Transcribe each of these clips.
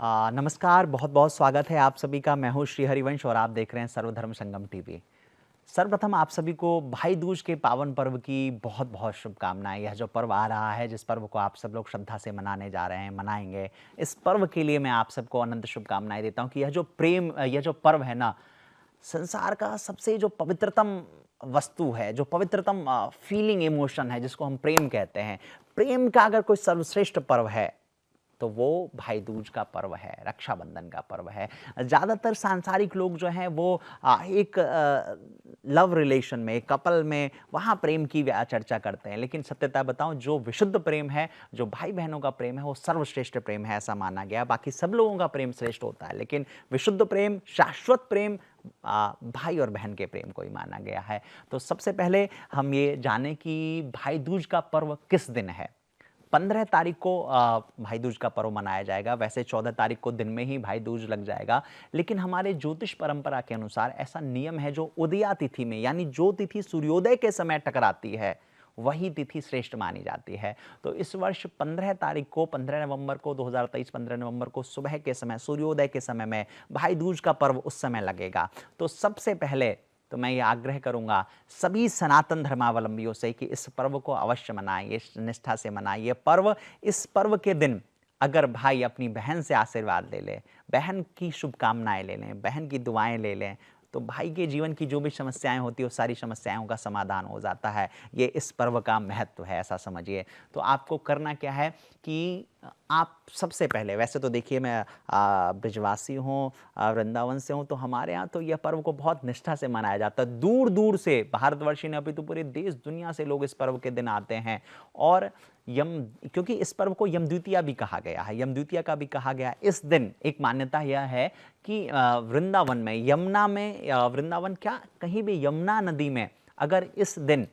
नमस्कार, बहुत-बहुत स्वागत है आप सभी का। मैं हूँ श्री हरिवंश और आप देख रहे हैं सर्वधर्म संगम टीवी। सर्वप्रथम आप सभी को भाई दूज के पावन पर्व की बहुत-बहुत शुभकामनाएँ। यह जो पर्व आ रहा है, जिस पर्व को आप सब लोग श्रद्धा से मनाने जा रहे हैं, मनाएँगे, इस पर्व के लिए मैं आप सबको अनंत शुभकामनाएँ देता हूँ कि यह जो पर्व है ना, संसार का सबसे जो पवित्रतम वस्तु है, जो पवित्रतम फीलिंग इमोशन है, जिसको हम प्रेम कहते हैं। प्रेम का अगर कोई सर्वश्रेष्ठ पर्व है, तो वो भाई दूज का पर्व है, रक्षाबंधन का पर्व है। ज़्यादातर सांसारिक लोग जो हैं वो एक लव रिलेशन में, एक कपल में वहाँ प्रेम की चर्चा करते हैं। लेकिन सत्यता बताऊँ, जो विशुद्ध प्रेम है, जो भाई-बहनों का प्रेम है, वो सर्वश्रेष्ठ प्रेम है, ऐसा माना गया है। बाकी सब लोगों का प्रेम श्रेष्ठ होता है, लेकिन विशुद्ध प्रेम, शाश्वत प्रेम भाई और बहन के प्रेम को ही माना गया है। तो सबसे पहले हम ये जानें कि भाई दूज का पर्व किस दिन है। 15 तारीख को भाई दूज का पर्व मनाया जाएगा। वैसे 14 तारीख को दिन में ही भाई दूज लग जाएगा, लेकिन हमारे ज्योतिष परंपरा के अनुसार ऐसा नियम है, जो उदया तिथि में, यानी जो तिथि सूर्योदय के समय टकराती है, वही तिथि श्रेष्ठ मानी जाती है। तो इस वर्ष 15 तारीख को, 15 नवंबर को 2023 15 नवंबर को सुबह के समय, सूर्योदय के समय में भाई दूज का पर्व उस समय लगेगा। तो सबसे पहले तो मैं ये आग्रह करूंगा सभी सनातन धर्मावलंबियों से कि इस पर्व को अवश्य मनाइए, निष्ठा से मनाइए पर्व। इस पर्व के दिन अगर भाई अपनी बहन से आशीर्वाद ले ले, बहन की शुभकामनाएं ले लें, बहन की दुआएं ले लें, तो भाई के जीवन की जो भी समस्याएं होती है, वो सारी समस्याओं का समाधान हो जाता है। ये इस पर्व का महत्व है, ऐसा समझिए। तो आपको करना क्या है कि आप सबसे पहले, वैसे तो देखिए मैं ब्रजवासी हूँ, वृंदावन से हूँ, तो हमारे यहाँ तो यह पर्व को बहुत निष्ठा से मनाया जाता है। दूर-दूर से, भारतवर्ष ही नहीं अपितु पूरे देश दुनिया से लोग इस पर्व के दिन आते हैं। और यम क्योंकि इस पर्व को यम द्वितीया भी कहा गया है, यम द्वितीया का भी कहा गया है। इस दिन एक मान्यता यह है कि वृंदावन में, यमुना में, वृंदावन क्या, कहीं भी यमुना नदी में अगर इस दिन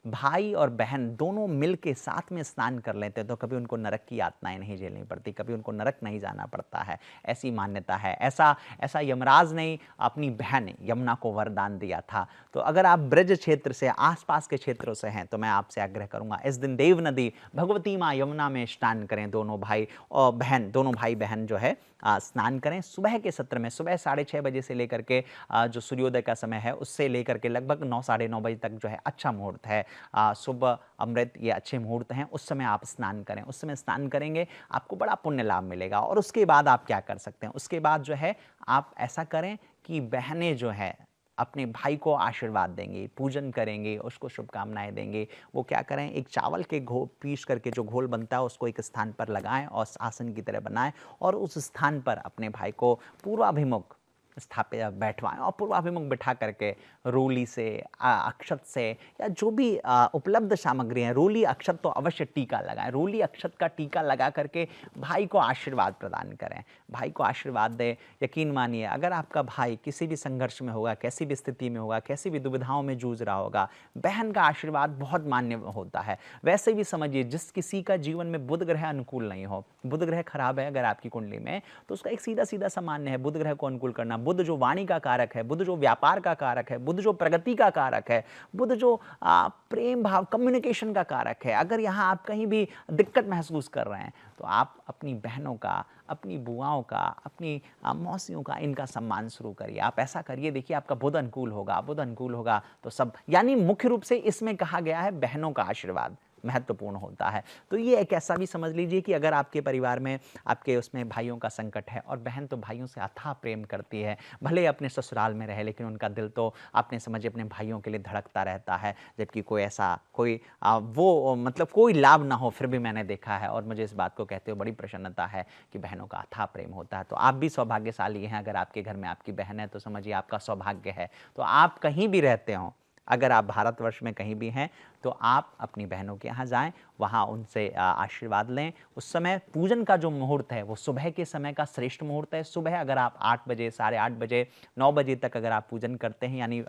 भाई और बहन दोनों मिल के साथ में स्नान कर लेते हैं, तो कभी उनको नरक की यातनाएं नहीं झेलनी पड़ती, कभी उनको नरक नहीं जाना पड़ता है। ऐसी मान्यता है। ऐसा यमराज ने अपनी बहन यमुना को वरदान दिया था। तो अगर आप ब्रज क्षेत्र से, आसपास के क्षेत्रों से हैं, तो मैं आपसे आग्रह करूंगा इस दिन देव नदी भगवती माँ यमुना में स्नान करें। दोनों भाई और बहन, दोनों भाई बहन जो है स्नान करें। सुबह के सत्र में, सुबह 6:30 बजे से लेकर के जो सूर्योदय का समय है, उससे लेकर के लगभग 9 साढ़े 9 बजे तक जो है अच्छा मुहूर्त है। सुबह अमृत, ये अच्छे मुहूर्त हैं, उस समय आप स्नान करें। उस समय स्नान करेंगे, आपको बड़ा पुण्य लाभ मिलेगा। और उसके बाद आप क्या कर सकते हैं, उसके बाद जो है आप ऐसा करें कि बहनें जो है अपने भाई को आशीर्वाद देंगी, पूजन करेंगे, उसको शुभकामनाएं देंगे। वो क्या करें, एक चावल के पीस करके जो घोल बनता है, उसको एक स्थान पर लगाएं और आसन की तरह बनाएं, और उस स्थान पर अपने भाई को पूर्वाभिमुख स्थापित बैठवाएं, और पूर्वाभिमुख बिठा करके रोली से, अक्षत से, या जो भी उपलब्ध सामग्री है, रोली अक्षत तो अवश्य टीका लगाएं। रोली अक्षत का टीका लगा करके भाई को आशीर्वाद प्रदान करें, भाई को आशीर्वाद दें। यकीन मानिए, अगर आपका भाई किसी भी संघर्ष में होगा, कैसी भी स्थिति में होगा, कैसी भी दुविधाओं में जूझ रहा होगा, बहन का आशीर्वाद बहुत मान्य होता है। वैसे भी समझिए, जिस किसी का जीवन में बुध ग्रह अनुकूल नहीं हो, बुध ग्रह खराब है अगर आपकी कुंडली में, तो उसका एक सीधा सीधा सामान्य है बुध ग्रह को अनुकूल करना। बुध जो वाणी का कारक है, बुध जो व्यापार का कारक है, बुध जो प्रगति का कारक है, बुध जो प्रेम भाव, कम्युनिकेशन का कारक है, अगर यहाँ आप कहीं भी दिक्कत महसूस कर रहे हैं, तो आप अपनी बहनों का, अपनी बुआओं का, अपनी मौसियों का, इनका सम्मान शुरू करिए। आप ऐसा करिए, देखिए आपका बुध अनुकूल होगा। बुध अनुकूल होगा तो सब, यानी मुख्य रूप से इसमें कहा गया है बहनों का आशीर्वाद महत्वपूर्ण होता है। तो ये एक ऐसा भी समझ लीजिए कि अगर आपके परिवार में, आपके उसमें भाइयों का संकट है, और बहन तो भाइयों से अथाह प्रेम करती है, भले अपने ससुराल में रहे, लेकिन उनका दिल तो आपने समझिए अपने भाइयों के लिए धड़कता रहता है। जबकि कोई ऐसा वो मतलब कोई लाभ ना हो, फिर भी मैंने देखा है, और मुझे इस बात को कहते हुए बड़ी प्रसन्नता है कि बहनों का अथाह प्रेम होता है। तो आप भी सौभाग्यशाली हैं, अगर आपके घर में आपकी बहन है, तो समझिए आपका सौभाग्य है। तो आप कहीं भी रहते हों, अगर आप भारतवर्ष में कहीं भी हैं, तो आप अपनी बहनों के यहाँ जाएं, वहाँ उनसे आशीर्वाद लें। उस समय पूजन का जो मुहूर्त है, वो सुबह के समय का श्रेष्ठ मुहूर्त है। सुबह अगर आप 8 बजे, साढ़े 8 बजे, 9 बजे तक अगर आप पूजन करते हैं, यानी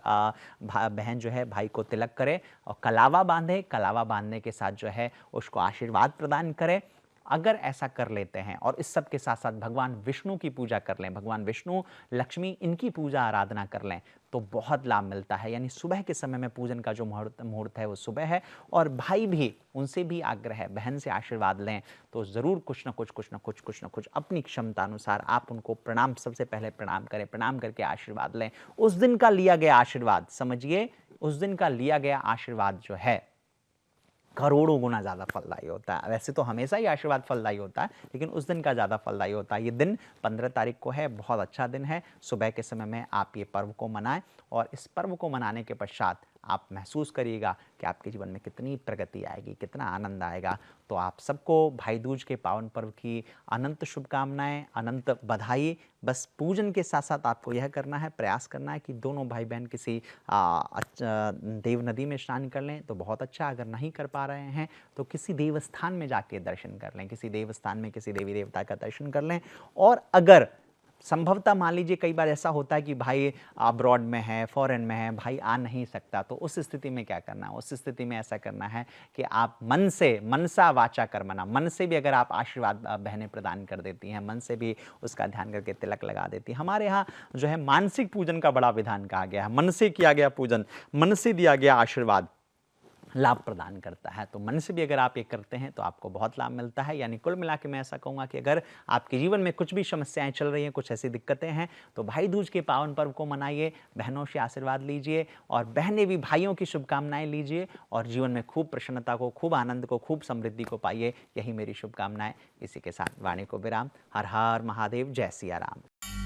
बहन जो है भाई को तिलक करे और कलावा बांधे, कलावा बांधने के साथ जो है उसको आशीर्वाद प्रदान करें, अगर ऐसा कर लेते हैं और इस सब के साथ साथ भगवान विष्णु की पूजा कर लें, भगवान विष्णु, लक्ष्मी, इनकी पूजा आराधना कर लें, तो बहुत लाभ मिलता है। यानी सुबह के समय में पूजन का जो मुहूर्त है वो सुबह है। और भाई भी, उनसे भी आग्रह है, बहन से आशीर्वाद लें तो ज़रूर कुछ ना कुछ अपनी क्षमता अनुसार आप उनको प्रणाम, सबसे पहले प्रणाम करें, प्रणाम करके आशीर्वाद लें। उस दिन का लिया गया आशीर्वाद, समझिए, उस दिन का लिया गया आशीर्वाद जो है करोड़ों गुना ज़्यादा फलदायी होता है। वैसे तो हमेशा ही आशीर्वाद फलदायी होता है, लेकिन उस दिन का ज़्यादा फलदायी होता है। ये दिन 15 तारीख को है, बहुत अच्छा दिन है। सुबह के समय में आप ये पर्व को मनाएं और इस पर्व को मनाने के पश्चात आप महसूस करिएगा कि आपके जीवन में कितनी प्रगति आएगी, कितना आनंद आएगा। तो आप सबको भाई दूज के पावन पर्व की अनंत शुभकामनाएं, अनंत बधाई। बस पूजन के साथ साथ आपको यह करना है, प्रयास करना है कि दोनों भाई बहन किसी देव नदी में स्नान कर लें तो बहुत अच्छा। अगर नहीं कर पा रहे हैं तो किसी देवस्थान में जाके दर्शन कर लें, किसी देवस्थान में किसी देवी देवता का दर्शन कर लें। और अगर संभवतः मान लीजिए कई बार ऐसा होता है कि भाई अब्रॉड में है, फॉरेन में है, भाई आ नहीं सकता, तो उस स्थिति में क्या करना है? उस स्थिति में ऐसा करना है कि आप मन से, मनसा वाचा कर्मणा, मन से भी अगर आप आशीर्वाद बहनें प्रदान कर देती हैं, मन से भी उसका ध्यान करके तिलक लगा देती हैं। हमारे यहाँ जो है मानसिक पूजन का बड़ा विधान कहा गया है। मन से किया गया पूजन, मन से दिया गया आशीर्वाद लाभ प्रदान करता है। तो मन से भी अगर आप ये करते हैं तो आपको बहुत लाभ मिलता है। यानी कुल मिला के मैं ऐसा कहूँगा कि अगर आपके जीवन में कुछ भी समस्याएं चल रही हैं, कुछ ऐसी दिक्कतें हैं, तो भाई दूज के पावन पर्व को मनाइए, बहनों से आशीर्वाद लीजिए और बहनें भी भाइयों की शुभकामनाएं लीजिए और जीवन में खूब प्रसन्नता को, खूब आनंद को, खूब समृद्धि को पाइए। यही मेरी शुभकामनाएं। इसी के साथ वाणी को विराम। हर हर महादेव, जय सिया राम।